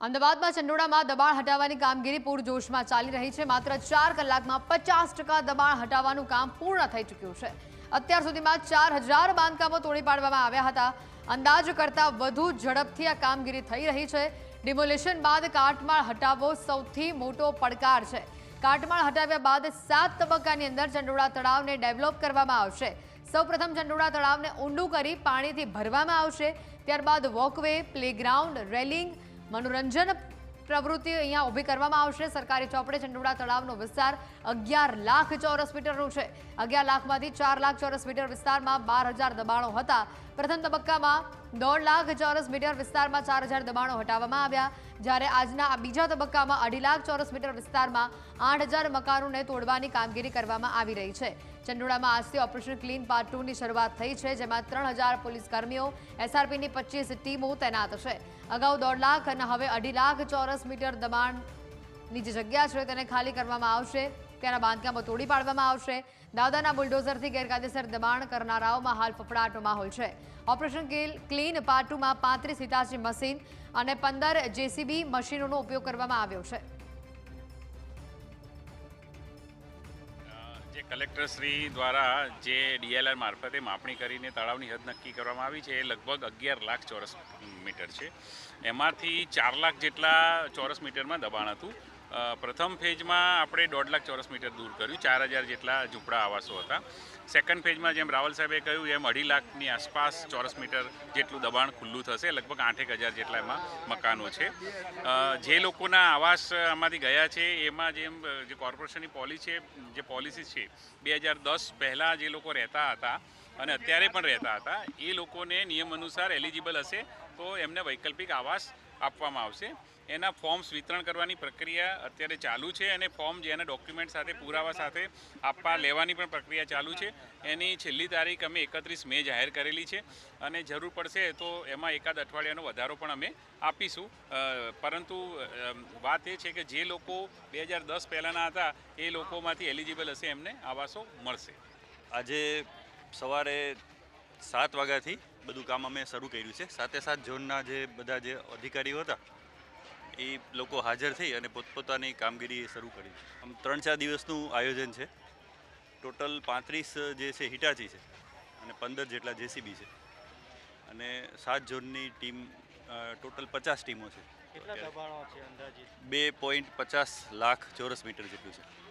અમદાવાદમાં ચંડોળામાં દબાણ હટાવવાની કામગીરી પૂરજોશમાં ચાલી રહી છે। માત્ર 4 કલાકમાં 50% દબાણ હટાવવાનું કામ પૂર્ણ થઈ ચૂક્યું છે। અત્યાર સુધીમાં 4000 બાંધકામો તોડી પાડવામાં આવ્યા હતા। અંદાજ કરતાં વધુ ઝડપથી આ કામગીરી થઈ રહી છે। ડિમોલિશન બાદ કાટમાળ હટાવવો સૌથી મોટો પડકાર છે। કાટમાળ હટાવ્યા બાદ 7 તબક્કાની અંદર ચંડોળા તળાવને ડેવલપ કરવામાં આવશે। સૌપ્રથમ ચંડોળા તળાવને ઊંડું કરી પાણીથી ભરવામાં આવશે। ત્યારબાદ વોકવે, પ્લેગ્રાઉન્ડ, રેલિંગ, मनोरंजन प्रवृत्ति अहींया ऊभी करवामां आवशे। सरकारी ચોપડે ચંડોળા તળાવનો વિસ્તાર 11 લાખ ચોરસ મીટરનો છે। 11 લાખમાંથી 4 લાખ ચોરસ મીટર વિસ્તારમાં 12000 દબાણો હતા। પ્રથમ તબક્કામાં 1.5 લાખ ચોરસ મીટર વિસ્તારમાં 4000 દબાણો હટાવવામાં આવ્યા, જ્યારે આજના આ બીજા તબક્કામાં 2.5 લાખ ચોરસ મીટર વિસ્તારમાં 8000 મકાનોને તોડવાની કામગીરી કરવામાં આવી રહી છે। ચંડોળામાં આજથી ઓપરેશન ક્લીન પાર્ટ 2 ની શરૂઆત થઈ છે, જેમાં 3000 પોલીસ કર્મીઓ, એસઆરપીની 25 ટીમો તૈનાત છે। અગાઉ 1.5 લાખ અને હવે 2.5 લાખ ચોરસ મીટર દબાણની જે જગ્યા છે તેને ખાલી કરવામાં આવશે। તેના બાંધકામો તોડી પાડવામાં આવશે। દાદાના બુલડોઝરથી ગેરકાયદેસર દબાણ કરનારાઓમાં હાલ ફફડાટનો માહોલ છે। ઓપરેશન ક્લીન પાર્ટ 2 માં 35 હિટાચી મશીન અને 15 જેસીબી મશીનોનો ઉપયોગ કરવામાં આવ્યો છે। જે કલેક્ટર શ્રી દ્વારા જે ડીએલઆર મારફતે માપણી કરીને તળાવની હદ નક્કી કરવામાં આવી છે એ લગભગ 11 લાખ ચોરસ મીટર છે। એમાંથી 4 લાખ જેટલા ચોરસ મીટરમાં દબાણ હતું। પ્રથમ ફેઝમાં આપણે 1.5 લાખ ચોરસ મીટર દૂર કર્યું, 4000 જેટલા ઝૂંપડા આવાસો હતા। સેકન્ડ ફેઝમાં જેમ રાવલ સાહેબે કહ્યું એમ 2.5 લાખની આસપાસ ચોરસ મીટર જેટલું દબાણ ખુલ્લું થશે। લગભગ 8,000 જેટલા એમાં મકાનો છે। જે લોકોના આવાસ આમાંથી ગયા છે એમાં જેમ જે કોર્પોરેશનની પોલિસી છે 2010 પહેલાં જે લોકો રહેતા હતા અને અત્યારે પણ રહેતા હતા એ લોકોને નિયમ અનુસાર એલિજિબલ હશે તો એમને વૈકલ્પિક આવાસ આપવામાં આવશે। એના ફોર્મ્સ વિતરણ કરવાની પ્રક્રિયા અત્યારે ચાલુ છે અને ફોર્મ જેના ડોક્યુમેન્ટ સાથે પુરાવા સાથે આપવા લેવાની પણ પ્રક્રિયા ચાલુ છે। એની છેલ્લી તારીખ અમે 31 મે જાહેર કરેલી છે અને જરૂર પડશે તો એમાં એકાદ અઠવાડિયાનો વધારો પણ અમે આપીશું। પરંતુ વાત એ છે કે જે લોકો 2010 પહેલાંના હતા એ લોકોમાંથી એલિજિબલ હશે એમને આવાસો મળશે। આજે સવારે 7 વાગ્યાથી બધું કામ અમે શરૂ કર્યું છે। સાથે સાથ ઝોનના જે બધા જે અધિકારીઓ હતા એ લોકો હાજર થઈ અને પોતપોતાની કામગીરી શરૂ કરી। આમ 3-4 દિવસનું આયોજન છે। ટોટલ 35 જે છે હિટાચી છે અને 15 જેટલા જેસીબી છે અને 7 ઝોનની ટીમ, ટોટલ 50 ટીમો છે। કેટલા દબાણો છે અંદાજિત? 2.50 લાખ ચોરસ મીટર જેટલું છે।